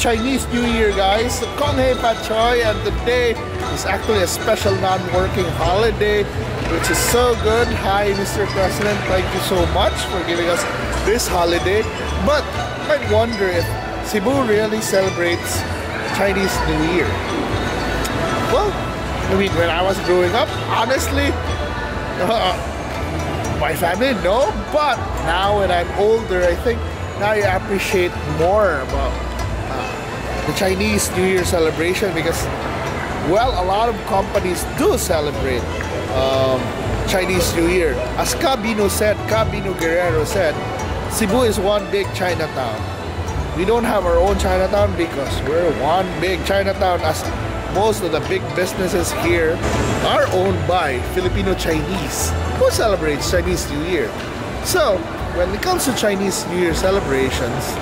Chinese New Year, guys. Kong Hei Pat Choi, and today is actually a special non-working holiday, which is so good. Hi, Mr. President. Thank you so much for giving us this holiday. But you might wonder if Cebu really celebrates Chinese New Year. Well, I mean, when I was growing up, honestly, my family, no. But now when I'm older, I think now I appreciate more about the Chinese New Year celebration because, well, a lot of companies do celebrate Chinese New Year. As Ka Bino Guerrero said, Cebu is one big Chinatown. We don't have our own Chinatown because we're one big Chinatown, as most of the big businesses here are owned by Filipino Chinese who celebrates Chinese New Year. So when it comes to Chinese New Year celebrations,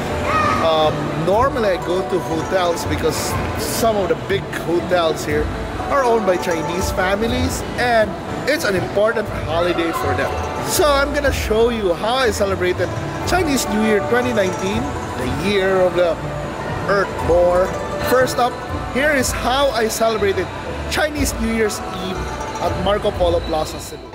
normally I go to hotels because some of the big hotels here are owned by Chinese families and it's an important holiday for them. So I'm gonna show you how I celebrated Chinese New Year 2019, the year of the Earth Boar. First up, here is how I celebrated Chinese New Year's Eve at Marco Polo Plaza Hotel.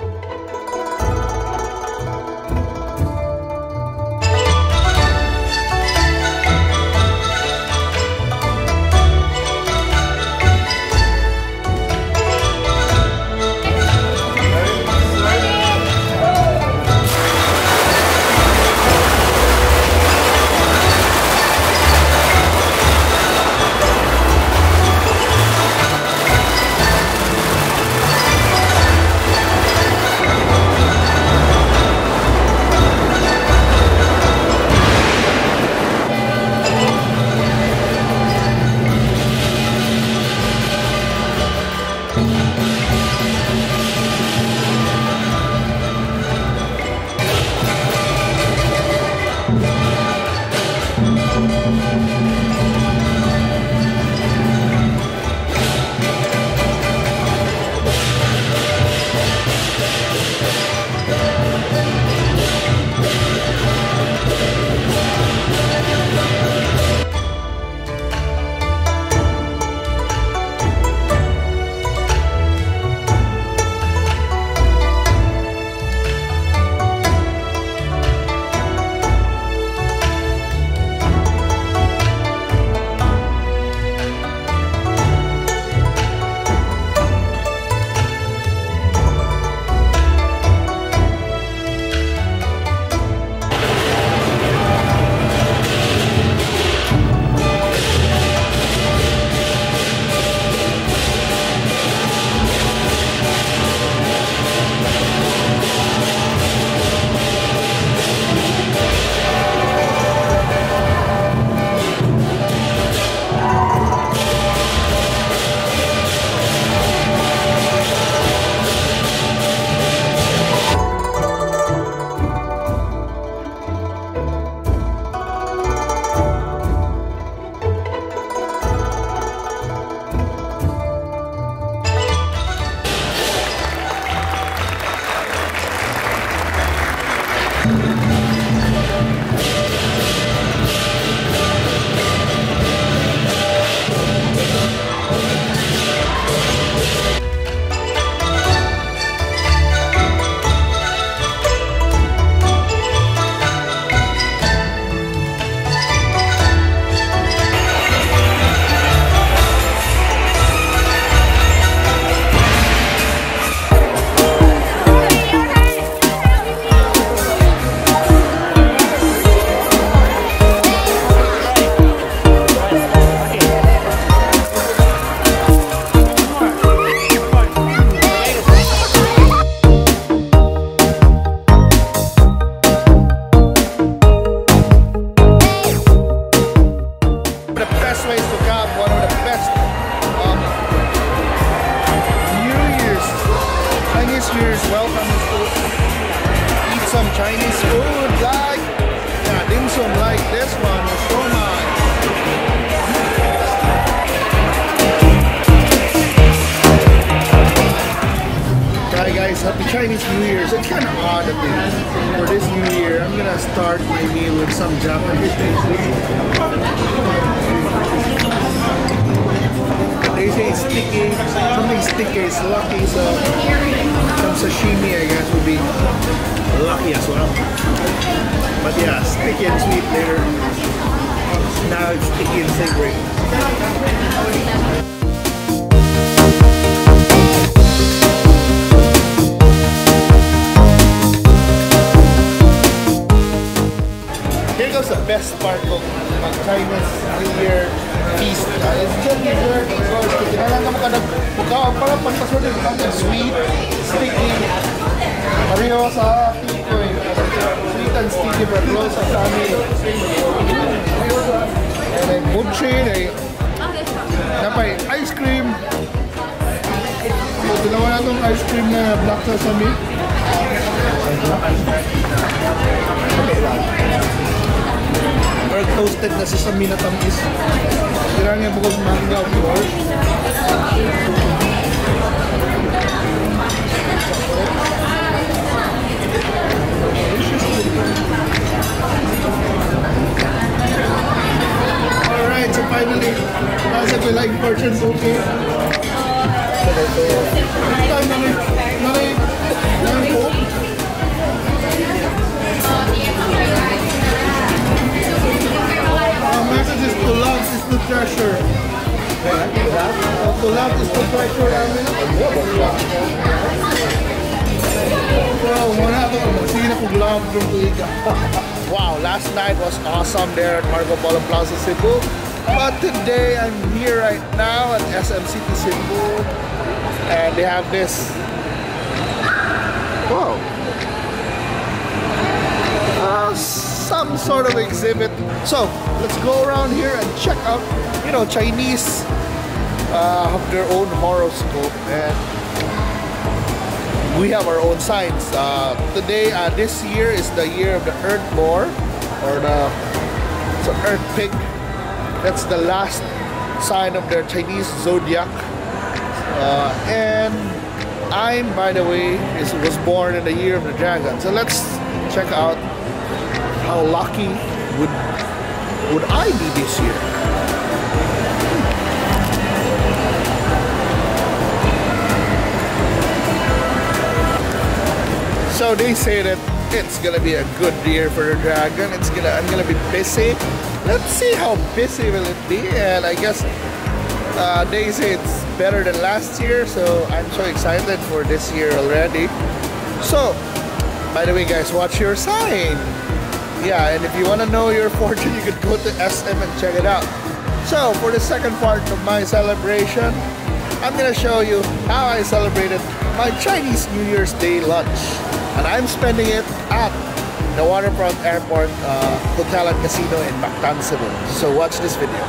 Chinese food like dim sum like this one is so nice. Hi guys, happy Chinese New Year. So it's kind of odd that for this New Year, I'm gonna start my meal with some Japanese dishes. They say it's sticky, something sticky is lucky, so some sashimi I guess would be lucky as well. But yeah, sticky and sweet later. Now it's sticky and savory. Here goes the best part of Chinese New Year feast. It's just dessert, of course. Kailangan ka mukha parang pagpasunod ng sweet, sticky. Pareho sa tito eh. Sweet and sticky but close sa amin. And then mochi, napay ice cream. So dalawa na itong ice cream na black sesame. Or toasted na sesame na tamis. Kailangan niya bukod manga of course. Alright, so finally, nasa ko like portions okay. Message is to love is to treasure. To love is to treasure. Wow, last night was awesome there at Marco Polo Plaza Cebu. But today I'm here right now at SM City Cebu. And they have this. Wow. Some sort of exhibit. So let's go around here and check out, you know, Chinese have their own horoscope, and we have our own signs. Today, this year is the year of the Earth Boar, or the Earth Pig. That's the last sign of their Chinese zodiac. And I'm, by the way, was born in the year of the dragon. So let's check out how lucky would I be this year. So they say that it's gonna be a good year for the dragon. I'm gonna be busy. Let's see how busy will it be. And I guess they say it's better than last year, so I'm so excited for this year already. So, by the way guys, watch your sign. Yeah, and if you want to know your fortune, you could go to SM and check it out. So, for the second part of my celebration, I'm gonna show you how I celebrated my Chinese New Year's Day lunch. And I'm spending it at the Waterfront Airport Hotel and Casino in Mactan, Cebu. So watch this video.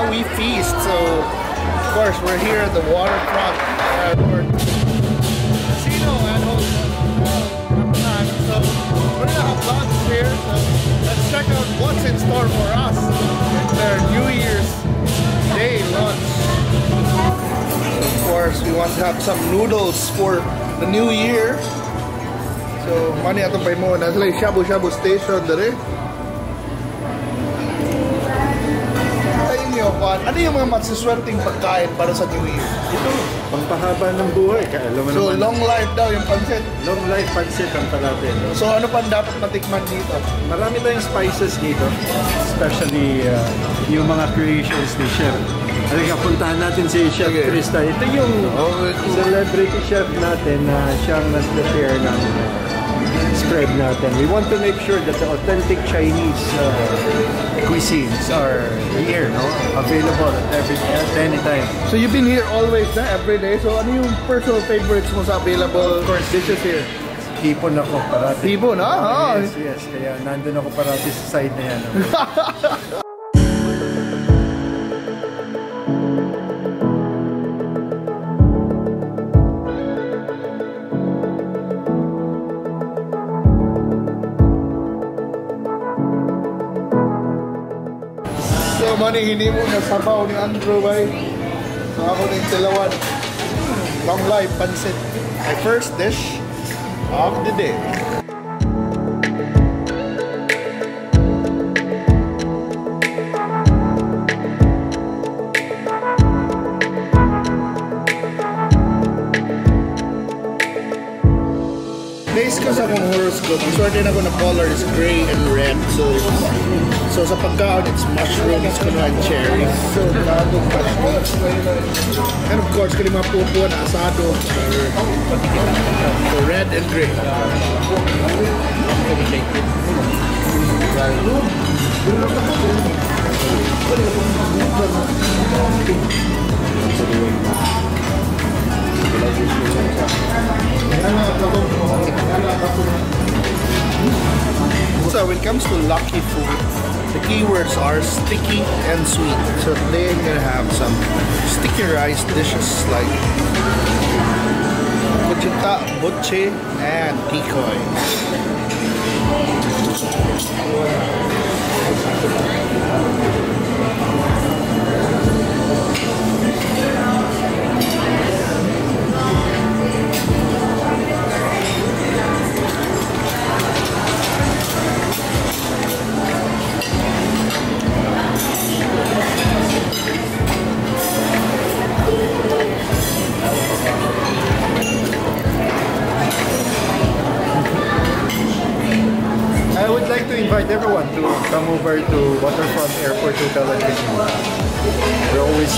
we feast. So, of course, we're here at the Waterfront Airport Casino and Hotel. So, we're gonna have lunch here. So, let's check out what's in store for us in their New Year's Day lunch. Of course, we want to have some noodles for the New Year. So, mani atong pay mo. Nasa yung shabu-shabu station dali. Ano yung mga masuswerteng pagkain para sa New Year? Ito, pampahaba ng buhay. So, long life daw yung pansit. Long life pansit ang natin. So, ano pa dapat matikman dito? Marami tayong spices dito. Especially yung mga creations ni Chef. Halika, puntahan natin si Chef Krista. Ito yung celebrity chef natin na siyang nag-share ng spread natin. We want to make sure that the authentic Chinese cuisines are here, no? Available at any time. So you've been here always, every day. So ano yung personal favorites mo sa available dishes here? Hipon ako parati. Hipon, ha? Yes. Kaya nandun ako parati sa side na yan. Mani, hindi mo nasabaw ni Andrew, bay. So ako na yung tilawan. Long life pansit. My first dish of the day. Based ko sa akong horoscope, ang swerte na ko na color is gray and red. So sa pagkaon, it's mushrooms, and cherries. So, bagong mushrooms. And of course, kung mga pupo na asado. So, red and gray. So when it comes to lucky food, the keywords are sticky and sweet. So today I'm gonna have some sticky rice dishes like kuchita, butche, and tikoy. I would like to invite everyone to come over to Waterfront Airport Hotel and Casino. We always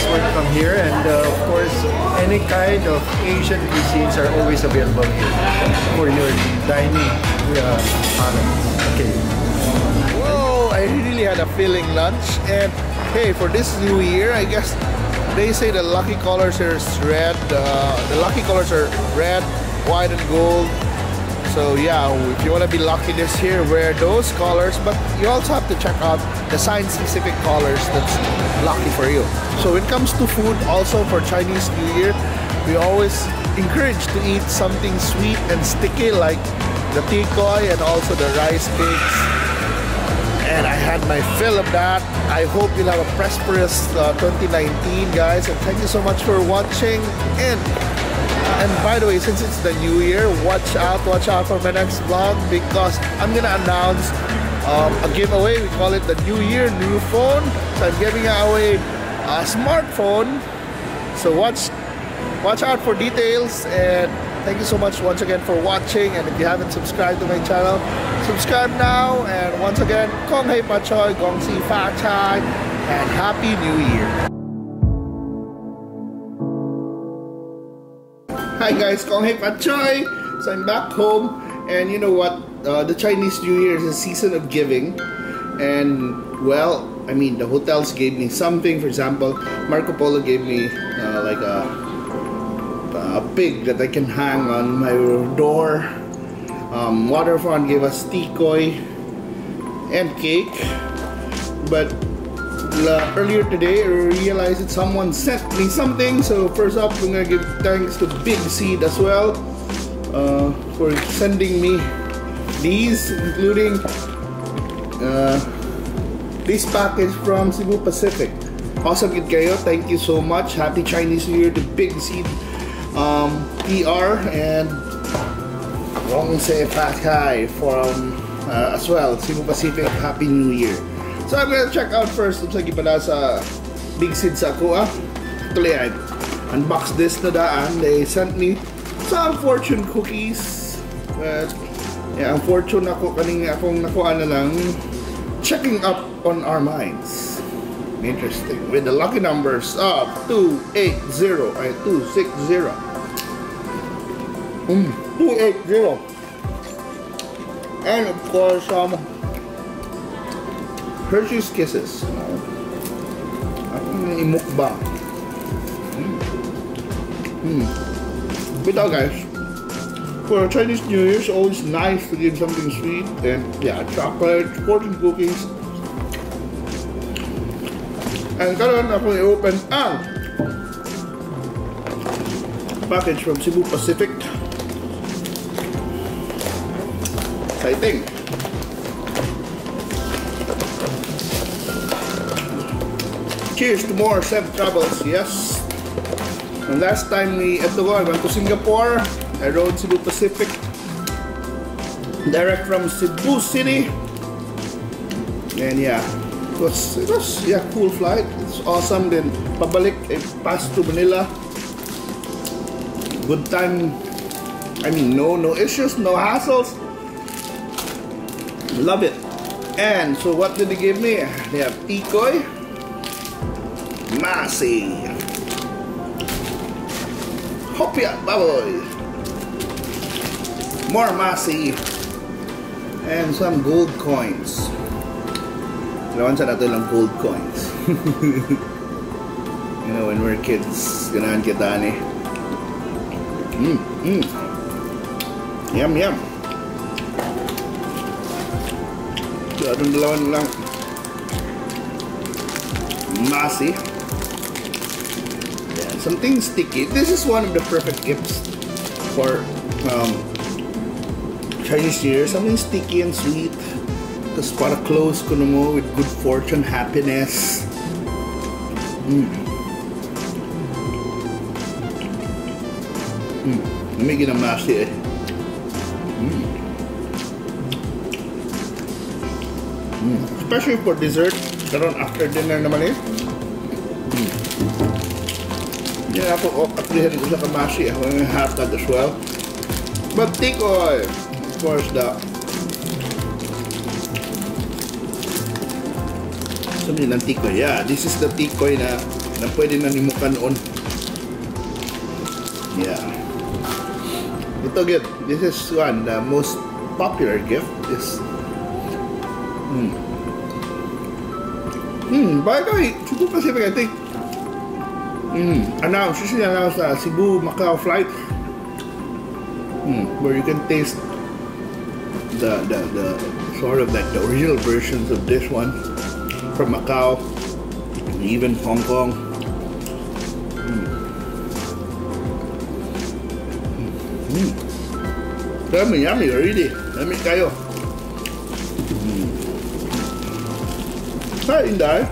welcome here, and of course, any kind of Asian cuisines are always available here for your dining okay. Whoa! I really had a filling lunch, and hey, for this New Year, I guess they say the lucky colors are red. The lucky colors are red, white, and gold. So yeah, if you want to be lucky this year, wear those colors, but you also have to check out the science-specific colors that's lucky for you. So when it comes to food, also for Chinese New Year, we always encourage to eat something sweet and sticky like the tikoy and also the rice cakes. And I had my fill of that. I hope you'll have a prosperous 2019, guys, and thank you so much for watching. And by the way, since it's the new year, watch out for my next vlog, because I'm gonna announce a giveaway. We call it the New Year New Phone. So I'm giving away a smartphone. So watch out for details, and thank you so much once again for watching. And if you haven't subscribed to my channel, subscribe now. And once again, Kong Hei Pa Choy, Gong Si Fa Chai, and Happy New Year. Hi guys, Kong Hei Pa Choy. So I'm back home, and you know what? The Chinese New Year is a season of giving, and well, I mean, the hotels gave me something. For example, Marco Polo gave me like a pig that I can hang on my door. Waterfront gave us tikoy and cake, but earlier today, I realized that someone sent me something. So first up, I'm gonna give thanks to Bigseed as well for sending me these, including this package from Cebu Pacific. Awesome gid kayo. Thank you so much. Happy Chinese New Year to Bigseed PR, and Wong Se Pat Kai from as well Cebu Pacific. Happy New Year. So I'm gonna check out first kung saan pala sa Bigseed sa ako. Actually, I unboxed this na daan. They sent me some fortune cookies. Yeah, ang fortune ako kanina akong nakuha na lang, checking up on our minds. Interesting. With the lucky numbers of 280 ay 260. 280. And of course, Hershey's Kisses. Akong imukbang. But guys, for Chinese New Year, it's always nice to give something sweet, and yeah, chocolate, fortune cookies. And karon ako i-open ang package from Cebu Pacific. Exciting. Cheers to more Cebu travels. Yes. And last time I went to Singapore. I rode Cebu Pacific direct from Cebu City. And yeah, it was yeah, cool flight. It's awesome. Then pabalik, I passed to Manila. Good time. I mean, no issues, no hassles. Love it. And so what did they give me? They have tikoy, masi, hopia baboy, more masi, and some gold coins. Ganawan sa natin lang gold coins. You know, when we're kids, ganahan kita ni. Yum, yum. So, atong dalawan lang. Masi. Yeah, something sticky. This is one of the perfect gifts for Chinese New Year. Something sticky and sweet. Tapos para close ko na mo with good fortune, happiness. May ginamasi eh. Especially for dessert. Karon after dinner naman eh. Yan ako applihan ko sa kamashi. Ako yung half that as well. But tikoy, of course, sabi ng tikoy. Yeah, this is the tikoy na pwede na nimukan noon. Yeah. Ito good. This is one, the most popular gift is by the way, Cebu Pacific, I think recently announced a Cebu Macau flight where you can taste the sort of like the original versions of this one from Macau, even Hong Kong. Yummy, yummy, really. Yummy kayo. Hi, Inday.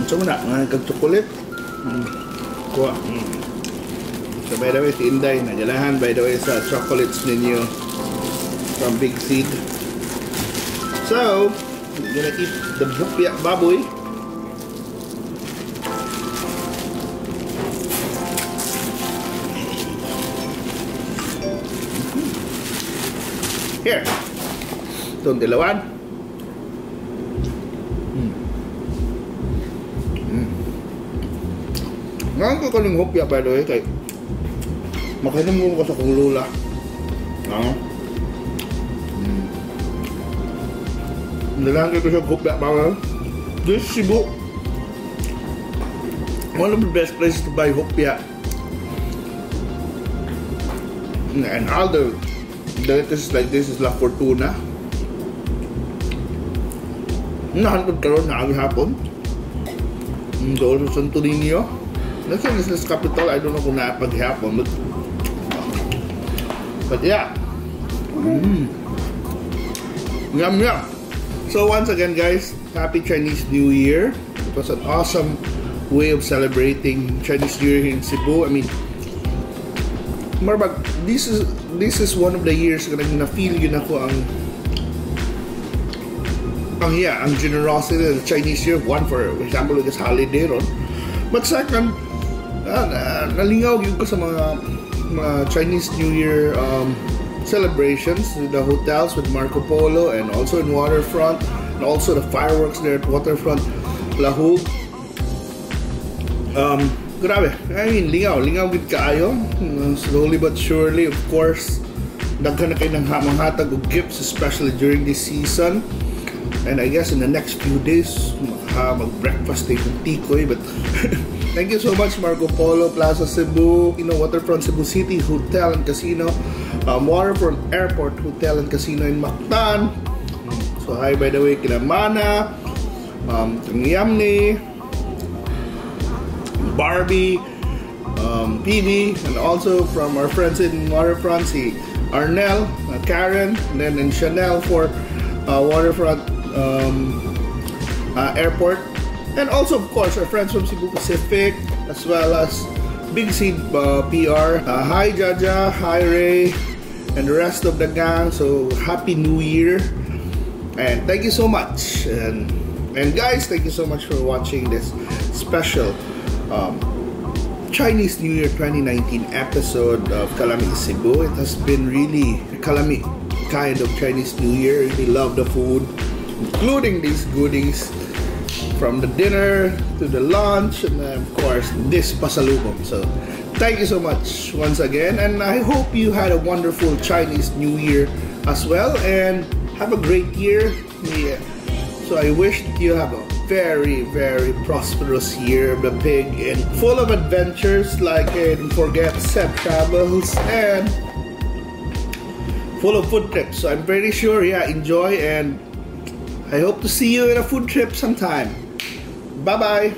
Ito mo na, mga kag-chocolate. Kuha. So by the way, si Inday, nagalahan by the way sa chocolates ninyo from Bigseed. So, I'm gonna eat the bupia baboy. Here. Itong dilawan. Ngayon ko kaling hopya by the way kay makinom ko sa kong lula. Nilang ko siya hopya ba? This Cebu, one of the best places to buy hopya. And all the delicacies like this is La Fortuna. Nahanap karon na ang hapon. Doon sa Santo Niño. That's a business capital. I don't know kung napaghapon, but yeah. Yum yum. So once again, guys, happy Chinese New Year. It was an awesome way of celebrating Chinese New Year here in Cebu. I mean, Marbag, this is one of the years na feel yun ako ang generosity of the Chinese Year. One, for example, like this holiday ron. But second, nalingaw yun ko sa mga Chinese New Year celebrations in the hotels with Marco Polo and also in Waterfront, and also the fireworks there at Waterfront, Lahug. Grabe, I mean, lingaw gid kaayo. Slowly but surely, of course, daghan na kayo ng manghatag og gifts, especially during this season. And I guess in the next few days, mag-breakfast tayo kung tikoy. But thank you so much, Marco Polo Plaza Cebu, Waterfront Cebu City Hotel and Casino, Waterfront Airport Hotel and Casino in Mactan. So hi, by the way, kina Mana, Yamni, Barbie, PB, and also from our friends in Waterfront, si Arnel, Karen, and then in Chanel for Waterfront Airport, and also of course our friends from Cebu Pacific, as well as Bigseed PR. Hi Jaja, hi Ray, and the rest of the gang. So happy New Year, and thank you so much, and guys, thank you so much for watching this special Chinese New Year 2019 episode of Kalami Cebu. It has been really Kalami kind of Chinese New Year. We love the food, including these goodies, from the dinner to the lunch, and of course this pasalubong. So thank you so much once again, and I hope you had a wonderful Chinese New Year as well, and have a great year. Yeah. So I wish that you have a very, very prosperous year, the big and full of adventures, like don't forget Seb Travels, and full of food trips. So I'm very sure, yeah, enjoy, and I hope to see you in a food trip sometime. Bye bye.